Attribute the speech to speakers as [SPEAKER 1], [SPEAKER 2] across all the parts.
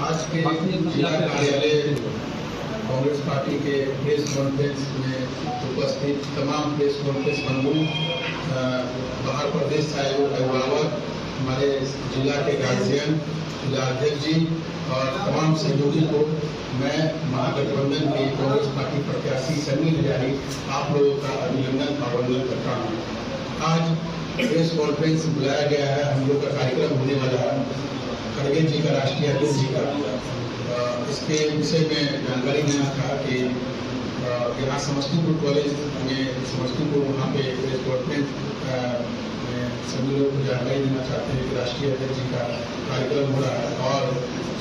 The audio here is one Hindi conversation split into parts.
[SPEAKER 1] आज के जिला कार्यालय कांग्रेस पार्टी के प्रेस कॉन्फ्रेंस में उपस्थित तमाम प्रेस कॉन्फ्रेंस बंधु, बाहर प्रदेश से आए अभिभावक, हमारे जिला के गार्जियन, जिला अध्यक्ष जी और तमाम सहयोगी को मैं महागठबंधन के कांग्रेस पार्टी प्रत्याशी सनी हजारी आप लोगों का अभिनंदन और वंदन करता हूँ। आज प्रेस कॉन्फ्रेंस बुलाया गया है, हम लोग का कार्यक्रम होने वाला है खड़गे जी का, राष्ट्रीय अध्यक्ष जी का। इसके विषय में जानकारी देना था कि यहाँ समस्तीपुर कॉलेज में समस्तीपुर वहाँ पे प्रेस कॉन्फ्रेंस सभी लोग को जानकारी देना चाहते हैं कि राष्ट्रीय अध्यक्ष जी का कार्यक्रम हो रहा है और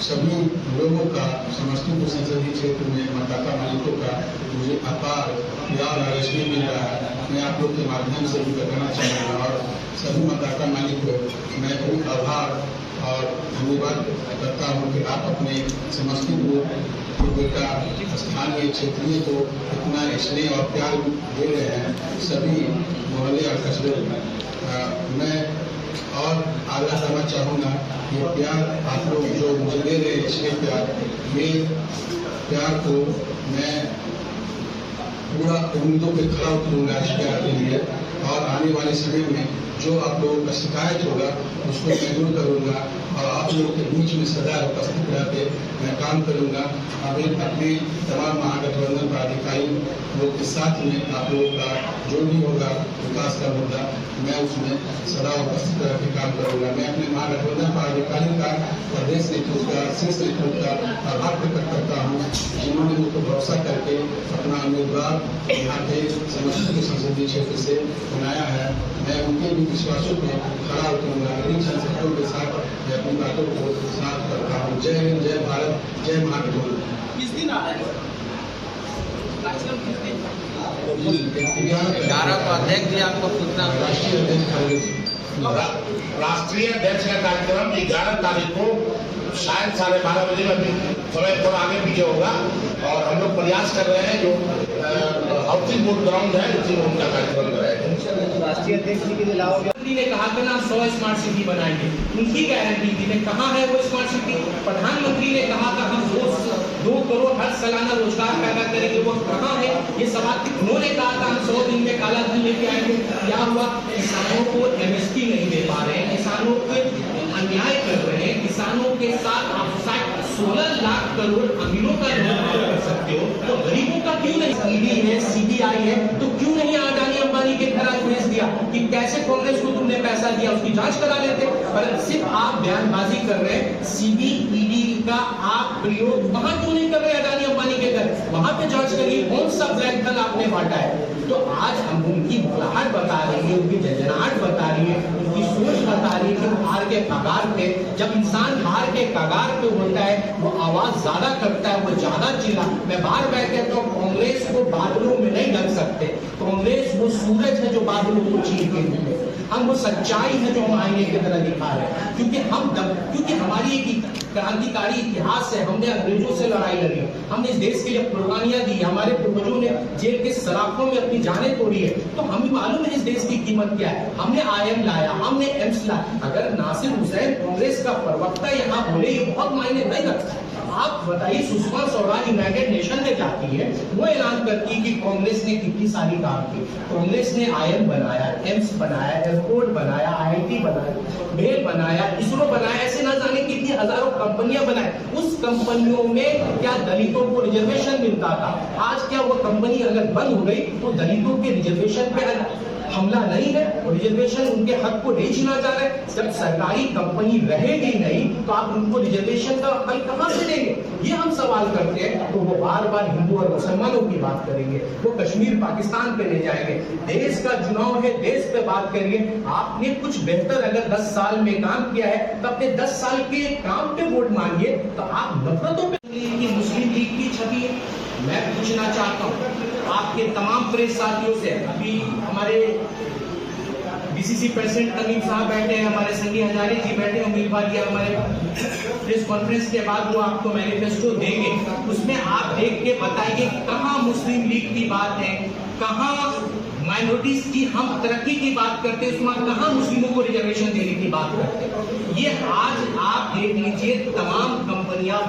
[SPEAKER 1] सभी लोगों का समस्तीपुर संसदीय क्षेत्र में मतदाता मालिकों का मुझे अपार प्यार और रश्मि मिल रहा है। मैं आप लोग के माध्यम से भी बताना चाहूँगा और सभी मतदाता मालिक को मैं बहुत आभार और धन्यवाद करता हूँ कि आप अपने समस्तीपुर का स्थानीय क्षेत्रीय को इतना स्नेह और प्यार दे रहे हैं सभी मोहल्ले और कस्बे में। मैं और आग्रह करना चाहूँगा कि प्यार आप लोग जो मुझे दे रहे हैं, इसलिए ये प्यार को मैं पूरा उम्मीदों पे खड़ा उतरूंगा इस प्यार के लिए और आने वाले समय में जो आप लोगों का शिकायत होगा उसको मैं दूर करूँगा और आप लोगों के बीच में सदा उपस्थित रहकर मैं काम करूँगा। अभी अपने तमाम महागठबंधन पदाधिकारी लोग के साथ में आप लोगों का जो भी होगा विकास का मुद्दा मैं उसमें सदा उपस्थित रह के काम करूँगा। मैं अपने महागठबंधन पदाधिकारी का, प्रदेश नेतृत्व का, शीर्ष नेतृत्व का आभार प्रकट करता हूँ जिन्होंने मुझको भरोसा करके अपना उम्मीदवार यहाँ पे समस्तीपुर संसदीय क्षेत्र से बनाया है। मैं उनके भी विश्वासों पे खड़ा उतरूंगा। इन संसदों के साथ मैं अपनी बातों को साथ करता हूँ। जय हिंद, जय भारत, जय महागठबंधन।
[SPEAKER 2] किस दिन आ रहा है?
[SPEAKER 3] अध्यक्ष जी आपको पूछना,
[SPEAKER 4] राष्ट्रीय अध्यक्ष का कार्यक्रम 11 तारीख को शायद 12:30 बजे में, समय थोड़ा आगे पीछे होगा और हम लोग प्रयास कर रहे हैं जो हाउसिंग बोर्ड ग्राउंड है उसी में उनका कार्यक्रम कराएंगे।
[SPEAKER 2] राष्ट्रीय अध्यक्ष जी के अलावा
[SPEAKER 5] मोदी ने कहा था ना 100 स्मार्ट सिटी बनाएंगे, उनकी गारंटी थी। ने कहा है वो स्मार्ट सिटी? प्रधानमंत्री ने कहा था हम 2 करोड़ हर सालाना रोजगार पैदा करेंगे, वो कहाँ है? ये सवाल उन्होंने कहा था हम 100 दिन में काला धन लेके आएंगे। क्या हुआ? किसानों को एमएसपी नहीं दे पा रहे हैं, किसानों पे अन्याय कर रहे हैं, किसानों के साथ आप 16 लाख करोड़ अमीरों का लोन कर सकते हो तो गरीबों का क्यों नहीं? ईडी है, सीबीआई है, तो क्यों नहीं अडानी अंबानी के घर भेज दिया कि कैसे कांग्रेस को तुमने पैसा दिया, उसकी जांच करा लेते। पर सिर्फ आप बयानबाजी कर रहे हैं, सीबी ईडी का आप प्रयोग वहां क्यों नहीं कर रहे? अडानी अंबानी के घर वहां पे जांच करिए कौन सा ब्लैक धन आपने बांटा है। तो आज हम उनकी बुलाहट बता रही है, उनकी झंझनाहट बता रही है, उनकी सोच बता रही है कि वो हार के कगार पे, जब इंसान हार के कगार पे होता है वो आवाज ज्यादा करता है, वो ज्यादा चिल्ला। मैं बार बार कहता हूँ कांग्रेस को बादलों में नहीं ढक सकते। कांग्रेस वो सूरज है जो बादलों को चीर के निकले, हम वो सच्चाई है जो हम आईने की तरह दिखा रहे हैं। क्योंकि हमारी एक क्रांतिकारी इतिहास है, हमने अंग्रेजों से लड़ाई लड़ी, हमने इस देश के लिए कुर्बानियां दी, हमारे पूर्वजों ने जेल के सराफों में अपनी जानें तोड़ी है। तो हमें मालूम है इस देश की कीमत क्या है। हमने आईएम लाया, हमने एम्स लाया। अगर नासिर हुसैन कांग्रेस का प्रवक्ता यहाँ बोले ये बहुत मायने नहीं रखता। आप बताइए सुषमा स्वराज यूनाइटेड नेशन में जाती है, वो ऐलान करती है कि कांग्रेस ने कितनी सारी काम की। कांग्रेस ने आईएम बनाया, एम्स बनाया, एयरपोर्ट बनाया, आईआईटी बनाया, मेल बनाया, इसरो बनाया, ऐसे ना जाने कितनी हजारों कंपनियां बनाई। उस कंपनियों में क्या दलितों को रिजर्वेशन मिलता था? आज क्या वो कंपनी अगर बंद हो गई तो दलितों के रिजर्वेशन पे हमला नहीं है, रिजर्वेशन उनके हक को नहीं छीना जा रहा है। जब सरकारी कंपनी रहेगी नहीं तो आप उनको रिजर्वेशन का हल कहां से देंगे? ये हम सवाल करते हैं। तो वो बार बार हिंदू और मुसलमानों की बात करेंगे, वो कश्मीर पाकिस्तान पे ले जाएंगे। देश का चुनाव है, देश पे बात करिए। आपने कुछ बेहतर अगर 10 साल में काम किया है तो अपने 10 साल के काम पे वोट मांगिए। तो आप नफरतों पे मुस्लिम लीग की छवि है। मैं पूछना चाहता हूँ आपके तमाम प्रेस साथियों से, अभी हमारे बीसीसी प्रेसिडेंट नवीन साहब बैठे हैं, हमारे संगी हजारी जी बैठे हैं, उम्मीदवार किया हमारे प्रेस कॉन्फ्रेंस के बाद वो आपको मैनिफेस्टो देंगे, उसमें आप देख के बताइए कहाँ मुस्लिम लीग की बात है, कहाँ माइनॉरिटीज की हम तरक्की की बात करते हैं, उसमें कहाँ मुस्लिमों को रिजर्वेशन देने की बात करते हैं। ये आज आप देख लीजिए तमाम कंपनियां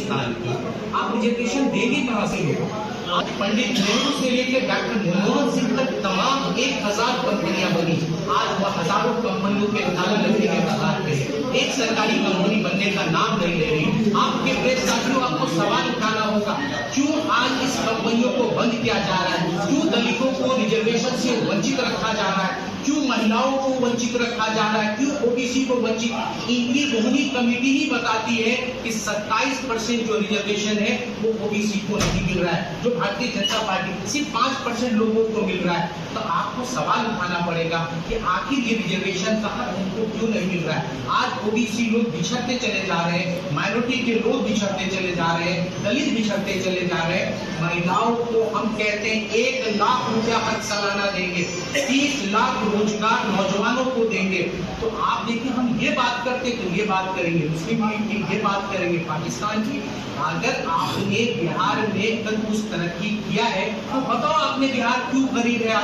[SPEAKER 5] पाकिस्तान की, आप रिजर्वेशन देंगे कहां से लोगों को? आज पंडित नेहरू से लेकर डॉक्टर मनमोहन सिंह तक तमाम 1000 कंपनियां बनी, आज वह हजारों कंपनियों के ताला लगने के कगार पे है। एक सरकारी कंपनी बनने का नाम नहीं ले रही। आपके प्रेस साथियों, आपको सवाल उठाना होगा, क्यों आज इस कंपनियों को बंद किया जा रहा है? क्यों दलितों को रिजर्वेशन से वंचित रखा जा रहा है? क्यों महिलाओं को वंचित रखा जा रहा है? क्यों ओबीसी को वंचित? इनकी रोहिणी कमेटी ही बताती है कि 27% जो रिजर्वेशन है वो ओबीसी को नहीं मिल रहा है, जो भारतीय जनता पार्टी सिर्फ 5% लोगों को मिल रहा है। तो आपको सवाल उठाना पड़ेगा कि आखिर ये रिजर्वेशन कहाँ उनको क्यों नहीं मिल रहा है? आज ओबीसी लोग बिछड़ते चले जा रहे हैं, माइनॉरिटी के लोग बिछड़ते चले जा रहे हैं, दलित बिछड़ते चले जा रहे हैं। महिलाओं को हम कहते हैं 1 लाख रुपया हर सालाना देंगे, 30 लाख रोजगार नौजवानों को देंगे। तो आप देखिए, हम ये बात करते तो ये बात करेंगे मुस्लिम लीग की, ये बात करेंगे पाकिस्तान की। अगर आपने बिहार में कल कुछ तरक्की किया है तो बताओ आपने बिहार क्यों गरीब है?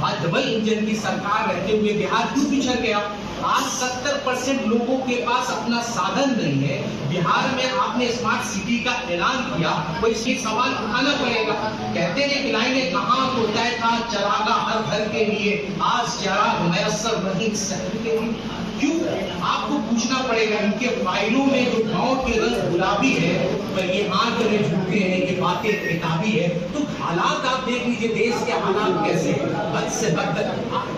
[SPEAKER 5] आज डबल इंजन की सरकार रहते हुए बिहार क्यों पिछड़ गया? आज 70% लोगों के पास अपना साधन नहीं है। बिहार में आपने स्मार्ट सिटी का ऐलान किया, तो इसकी सवाल उठाना पड़ेगा। कहते हैं कि लाइनें कहाँ तो तय था चरागा हर घर के लिए, आज चराग मैसर नहीं शहर के लिए। क्यों? आपको पूछना पड़ेगा। इनके फाइलों में जो गांव के रंग गुलाबी है, तो ये आंख में झुके हैं, ये बातें किताबी है। तो हालात आप देख लीजिए, देश के हालात कैसे हैं, हद से बदतर।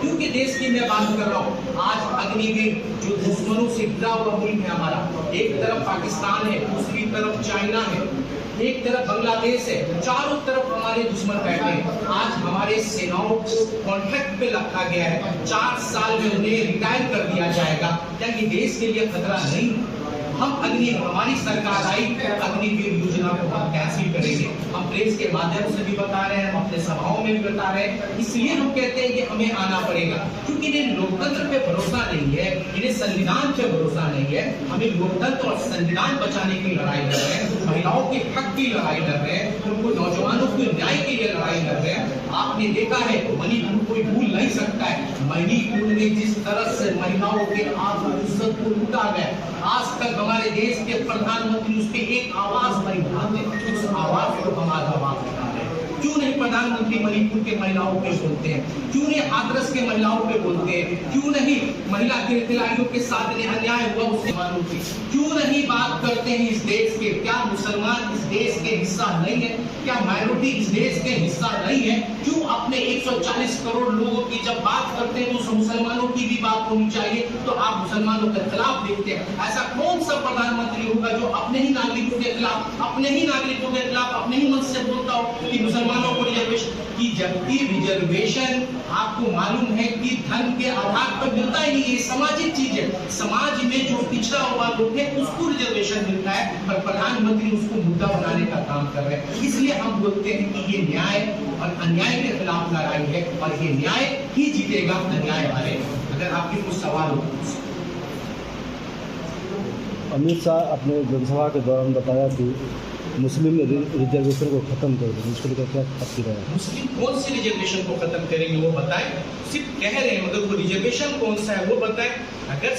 [SPEAKER 5] क्योंकि देश की मैं बात कर रहा हूँ, आज अग्निवीर जो दुश्मनों से घिरा हुआ मुल्क है हमारा, एक तरफ पाकिस्तान है, दूसरी तरफ चाइना है, एक तरफ बांग्लादेश है, चारों तरफ हमारे दुश्मन बैठे हैं। आज हमारे सेनाओं को कॉन्ट्रैक्ट पे रखा गया है, 4 साल में उन्हें रिटायर कर दिया जाएगा। क्या ये देश के लिए खतरा नहीं? हम हमारी सरकार आई, अग्निवीर योजना को हम कैंसिल करेंगे। हम प्रेस के माध्यम से भी बता रहे हैं, हम अपने सभाओं में भी बता रहे हैं। इसलिए हम कहते हैं कि हमें आना पड़ेगा, क्योंकि इन्हें लोकतंत्र पे भरोसा नहीं है, इन्हें संविधान पे भरोसा नहीं है। हमें लोकतंत्र और संविधान बचाने की लड़ाई लड़ रहे हैं, महिलाओं के हक की लड़ाई लड़ रहे हैं, उनको नौजवानों को न्याय के लिए लड़ाई लड़ रहे हैं। आपने देखा है मणिपुर कोई भूल नहीं सकता है। मणिपुर में जिस तरह से महिलाओं के इज्जत को लूटा गया, आज तक हमारे देश के प्रधानमंत्री उस पर एक आवाज नहीं उठाते। उस आवाज को हम आज आवाज उठा रहे हैं। क्यों नहीं प्रधानमंत्री मणिपुर के महिलाओं पे बोलते हैं? क्यों नहीं हाथरस के महिलाओं पे बोलते हैं? क्यों नहीं महिला खिलाड़ियों के साथ अन्याय हुआ उसके मालूम की? क्यों नहीं बात करते हैं इस देश के? क्या मुसलमान इस देश के हिस्सा नहीं है? क्या माइनॉरिटी इस देश के हिस्सा नहीं है? क्यों अपने 140 करोड़ लोगों की जब बात करते हैं तो मुसलमानों की भी बात होनी चाहिए, तो आप मुसलमानों के खिलाफ देखते हैं? ऐसा कौन सा प्रधानमंत्री होगा जो अपने ही नागरिकों के खिलाफ, अपने ही नागरिकों के खिलाफ अपने ही मन से बोलता हो कि मुसलमानों को रिजर्वेशन की? जबकि रिजर्वेशन आपको मालूम है कि धर्म के आधार पर मिलता ही नहीं है, सामाजिक चीज है। समाज में जो पिछड़ा हुआ लोग है उसको रिजर्वेशन मिलता है, पर प्रधानमंत्री उसको मुद्दा बनाने का काम कर रहे हैं। इसलिए हम बोलते हैं कि ये न्याय और अन्याय के खिलाफ लड़ाई है, और ये न्याय ही जीतेगा, अन्याय हारेगा। अगर आपके कुछ सवाल हो।
[SPEAKER 6] अमित शाह अपने जनसभा के दौरान बताया कि मुस्लिम रिजर्वेशन को खत्म कर देंगे, इसके लिए क्या आपकी राय है?
[SPEAKER 5] मुस्लिम कौन सी रिजर्वेशन को खत्म करेंगे वो बताएं। सिर्फ कह रहे हैं, मगर वो रिजर्वेशन कौन सा है वो बताएं। अगर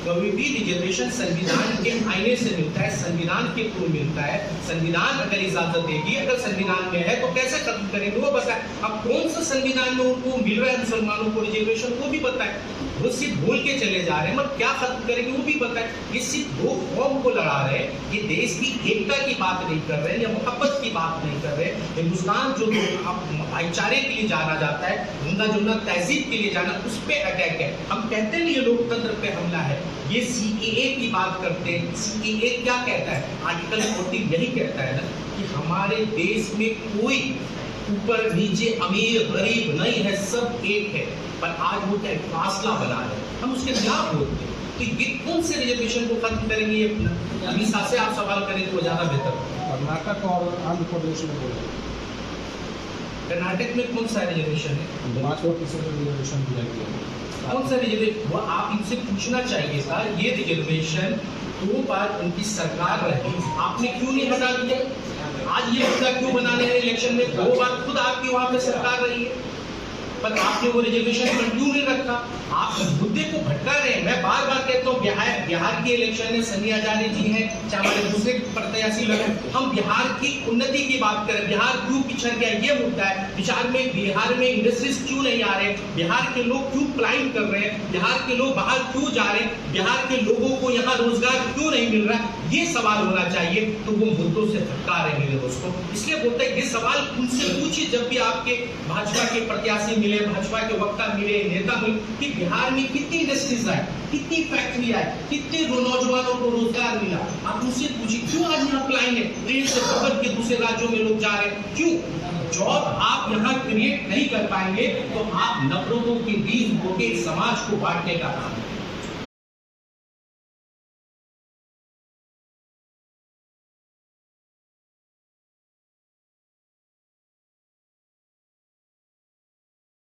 [SPEAKER 5] कोई भी रिजर्वेशन संविधान के आईने से मिलता है, संविधान के थ्रू मिलता है, संविधान अगर इजाजत देगी, अगर संविधान में है तो कैसे खत्म करेंगे वो बताएं। अब कौन सा संविधान में उनको मिल रहा है मुसलमानों को रिजर्वेशन, वो भी बताएं। वो सिर्फ बोल के चले जा रहे हैं, मगर क्या खत्म करेंगे वो भी बताएं। ये सिर्फ 2 कौम को लड़ा रहे हैं, ये देश की एकता की बात नहीं कर रहे हैं, या मोहब्बत की बात नहीं कर रहे। हिंदुस्तान जो भाईचारे के लिए जाना जाता है, मिलना जुलना तहजीब के लिए जाना, उस पे अटैक है। हम कहते हैं ये लोकतंत्र पे हमला है। ये सीएए की बात करते हैं। सीएए क्या कहता है? आर्टिकल 14 यही कहता है ना कि हमारे देश में कोई ऊपर नीचे अमीर गरीब नहीं है, सब एक है। पर आज वो क्या फासला बना रहे हैं, हम उसके खिलाफ बोलते हैं। तो ये कौन से रिजर्वेशन को खत्म करेंगे? ये अभी से आप सवाल करें तो ज्यादा बेहतर।
[SPEAKER 2] कर्नाटक और आंध्र प्रदेश में बोले,
[SPEAKER 5] कर्नाटक में कौन सा रिजर्वेशन है?
[SPEAKER 2] 5% रिजर्वेशन दिया गया।
[SPEAKER 5] कौन सा रिजर्वेशन? वो आप इनसे पूछना चाहिए था। ये रिजर्वेशन 2 बार उनकी सरकार रही, आपने क्यों नहीं हटा दिया? आज ये मुद्दा क्यों बनाने हैं इलेक्शन में? 2 बार खुद आपकी वहां पे सरकार रही है। पर आपने वो रिजर्वेशन पर क्यों नहीं रखा? आप मुद्दे को भटका रहे हैं। मैं बार बार कहता हूँ बिहार के इलेक्शन में सोनिया गांधी जी हैं, चाहे हमारे दूसरे प्रत्याशी लोग हैं, हम बिहार की उन्नति की बात करें। बिहार क्यों पिछड़ गया ये मुद्दा है। बिहार में इंडस्ट्रीज क्यों नहीं आ रहे, बिहार के लोग क्यों पलायन कर रहे हैं, बिहार के लोग बाहर क्यों जा रहे हैं, बिहार के लोगों को यहाँ रोजगार क्यों नहीं मिल रहा, ये सवाल होना चाहिए। तो वो मुद्दों से भटका रहे हैं दोस्तों। इसलिए बोलते हैं ये सवाल उनसे पूछिए जब भी आपके भाजपा के प्रत्याशी मिले, भाजपा के वक्ता मिले, नेता मिले, कि बिहार में कितनी इंडस्ट्रीज आए, कितनी फैक्ट्री आए, कितने नौजवानों को रोजगार मिला। आप उनसे पूछिए क्यों आज यहाँ पलायन है, ट्रेन से पकड़ के दूसरे राज्यों में लोग जा रहे हैं, क्यों? जॉब आप यहाँ क्रिएट नहीं कर पाएंगे तो आप नफरतों के बीच होके समाज को बांटने का काम है।